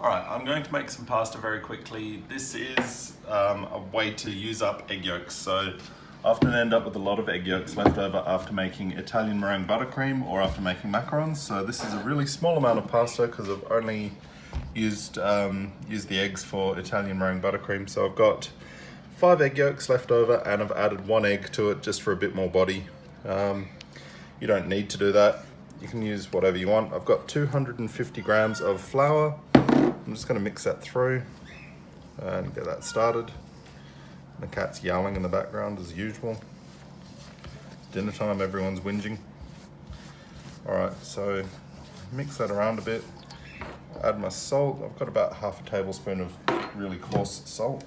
Alright, I'm going to make some pasta very quickly. This is a way to use up egg yolks. So I often end up with a lot of egg yolks left over after making Italian meringue buttercream or after making macarons. So this is a really small amount of pasta because I've only used the eggs for Italian meringue buttercream. So I've got 5 egg yolks left over and I've added 1 egg to it just for a bit more body. You don't need to do that. You can use whatever you want. I've got 250 grams of flour. I'm just going to mix that through and get that started. The cat's yowling in the background as usual. It's dinner time, everyone's whinging. Alright, so mix that around a bit. Add my salt. I've got about half a tablespoon of really coarse salt.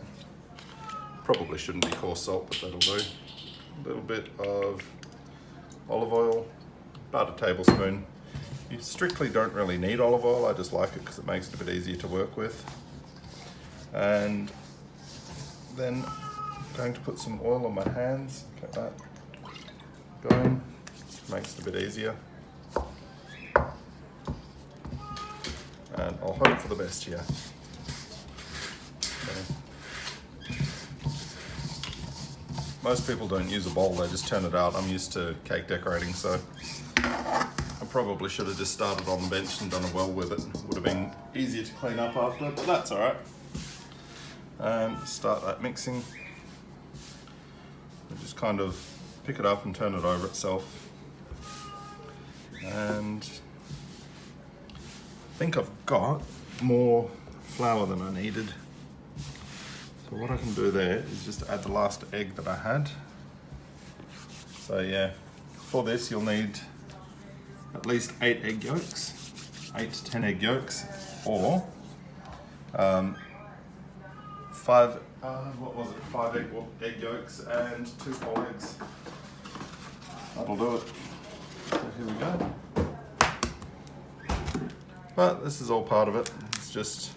Probably shouldn't be coarse salt, but that'll do. A little bit of olive oil, about a tablespoon. You strictly don't really need olive oil, I just like it because it makes it a bit easier to work with. And then I'm going to put some oil on my hands, get that going, makes it a bit easier. And I'll hope for the best here. Okay. Most people don't use a bowl, they just turn it out. I'm used to cake decorating, so I probably should have just started on the bench and done a well with it. It would have been easier to clean up after, but that's all right. And start that mixing. And just kind of pick it up and turn it over itself. And I think I've got more flour than I needed. So what I can do there is just add the last egg that I had. So yeah, for this you'll need at least 8 egg yolks, 8 to 10 egg yolks, or 5 egg yolks and 2 whole eggs. That'll do it. So here we go. But this is all part of it. It's just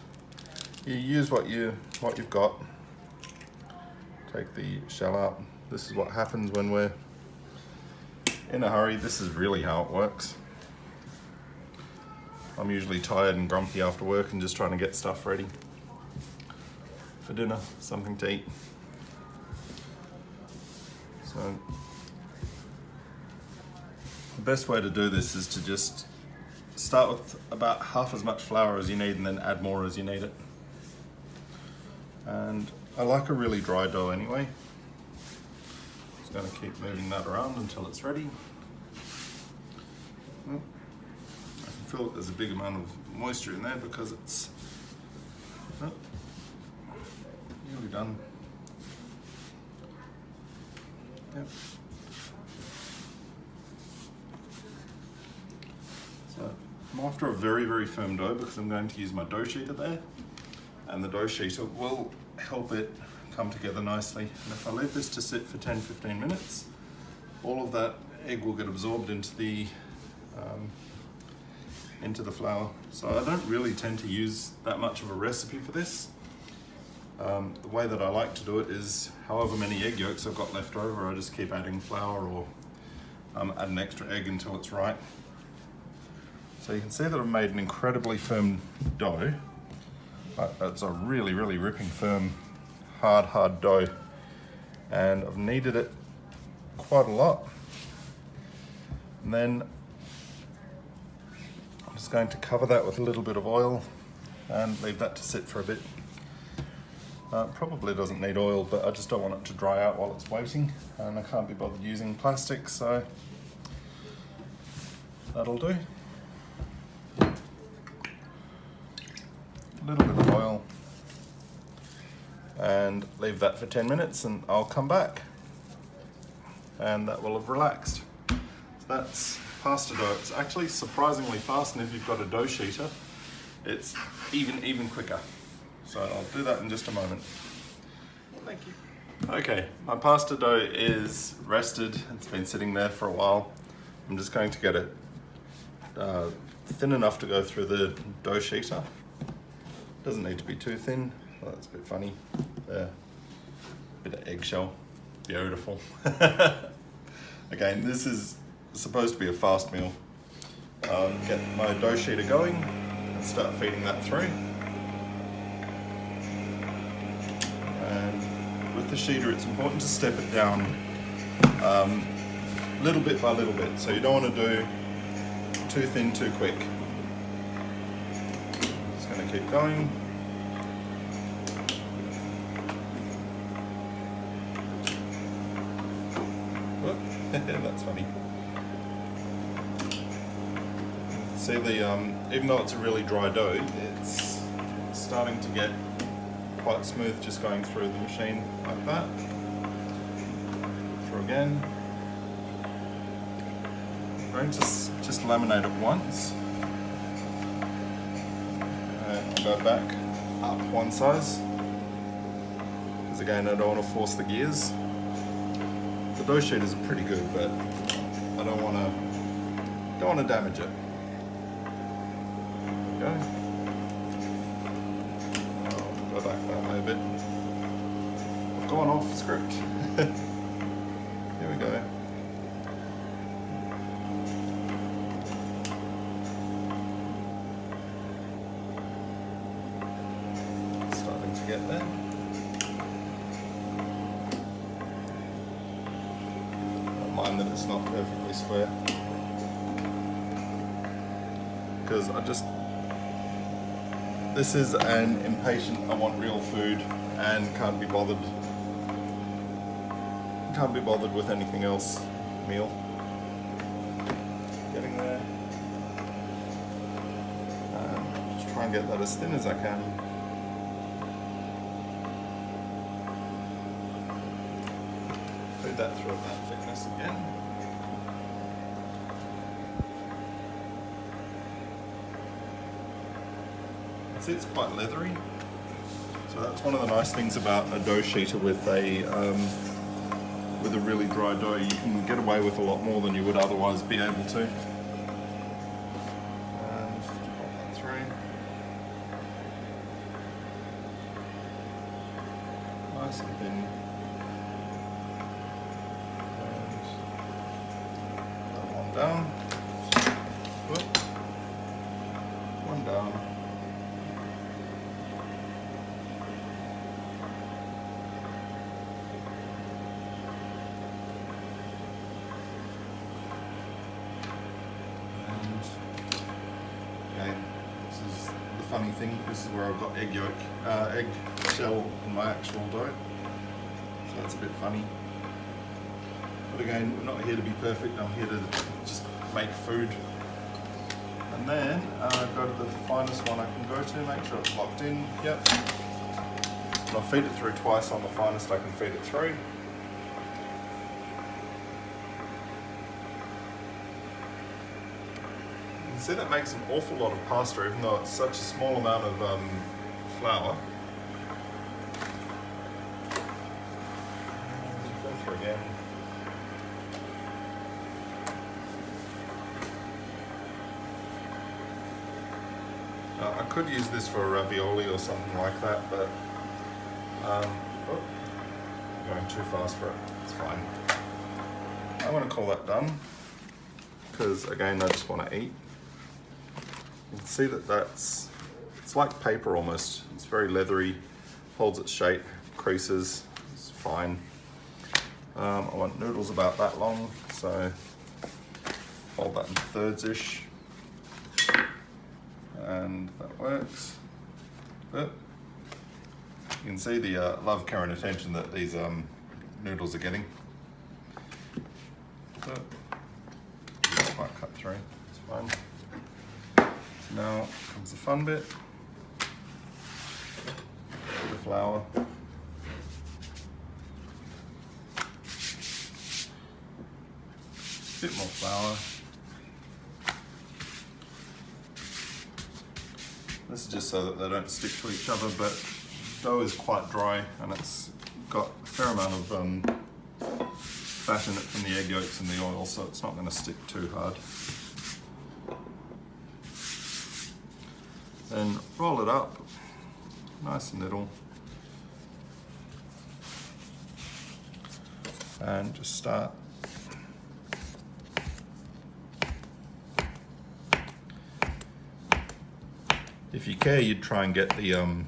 you use what you've got. Take the shell out. This is what happens when we're in a hurry. This is really how it works. I'm usually tired and grumpy after work and just trying to get stuff ready for dinner, something to eat. So the best way to do this is to just start with about half as much flour as you need and then add more as you need it. And I like a really dry dough anyway. Just going to keep moving that around until it's ready. I can feel that there's a big amount of moisture in there because it's nearly done. Yep. So I'm after a very, very firm dough because I'm going to use my dough sheeter there, and the dough sheeter will help it come together nicely. And if I leave this to sit for 10-15 minutes, all of that egg will get absorbed into the flour. So I don't really tend to use that much of a recipe for this. The way that I like to do it is however many egg yolks I've got left over, I just keep adding flour or add an extra egg until it's right. So you can see that I've made an incredibly firm dough. It's a really, really ripping firm, hard dough. And I've kneaded it quite a lot. And then I'm just going to cover that with a little bit of oil and leave that to sit for a bit. Probably doesn't need oil, but I just don't want it to dry out while it's waiting, and I can't be bothered using plastic, so that'll do. A little bit of oil and leave that for 10 minutes and I'll come back and that will have relaxed. So that's pasta dough. It's actually surprisingly fast, and if you've got a dough sheeter, it's even quicker. So I'll do that in just a moment. Thank you. Okay, my pasta dough is rested. It's been sitting there for a while. I'm just going to get it thin enough to go through the dough sheeter. Doesn't need to be too thin. Oh, that's a bit funny. There. Bit of eggshell. Beautiful. Again, this is supposed to be a fast meal. Get my dough sheeter going and start feeding that through. with the sheeter, it's important to step it down little bit by little bit. So you don't want to do too thin too quick. Just going to keep going. That's funny. See even though it's a really dry dough, it's starting to get quite smooth just going through the machine like that. Through again. I'm going to just laminate it once. And I'll go back up one size. Because again, I don't want to force the gears. The dough sheeters are pretty good, but I don't want to damage it. There we go. I'll go back that way a bit. I've gone off script. Here we go. Starting to get there. Mind that it's not perfectly square, because this is an impatient, I want real food and can't be bothered with anything else meal. Getting there. Just try and get that as thin as I can. Feed that through at that thickness again. See, it's quite leathery. So that's one of the nice things about a dough sheeter with a really dry dough. You can get away with a lot more than you would otherwise be able to. And just pop that through. Nice and thin. Down, whoop, one down, and again, this is the funny thing, this is where I've got egg shell in my actual dough, so that's a bit funny. But again, we're not here to be perfect, I'm here to just make food. And then go to the finest one I can go to, make sure it's locked in. Yep. And I'll feed it through twice on the finest I can feed it through. You can see that makes an awful lot of pasta, even though it's such a small amount of flour. Go through again. I could use this for a ravioli or something like that, but going too fast for it. It's fine. I want to call that done because again, I just want to eat. You can see that it's like paper almost. It's very leathery, holds its shape, creases. It's fine. I want noodles about that long, so fold that in thirds-ish. And that works. But you can see the love, care and attention that these noodles are getting. But not quite cut through, it's fine. So now comes the fun bit. The flour. Bit more flour. This is just so that they don't stick to each other, but dough is quite dry and it's got a fair amount of fat in it from the egg yolks and the oil, so it's not going to stick too hard. Then roll it up, nice and little, and just start. If you care, you'd try and get the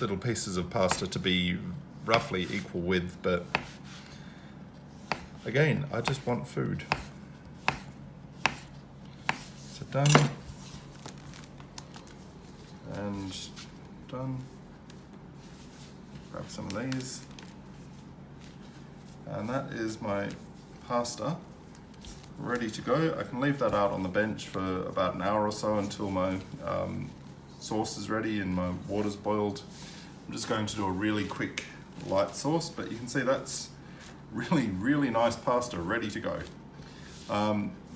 little pieces of pasta to be roughly equal width, but again, I just want food. So done, and done. Grab some of these, and that is my pasta ready to go. I can leave that out on the bench for about an hour or so until my sauce is ready and my water's boiled. I'm just going to do a really quick light sauce, but you can see that's really nice pasta ready to go.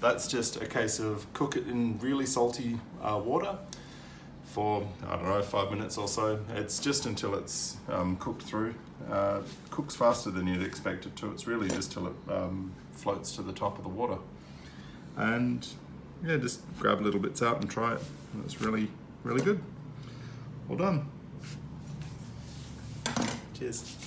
That's just a case of cook it in really salty water for, I don't know, 5 minutes or so. It's just until it's cooked through. Cooks faster than you'd expect it to. It's really just till it floats to the top of the water. And yeah, just grab little bits out and try it. And it's really good. Well done. Cheers.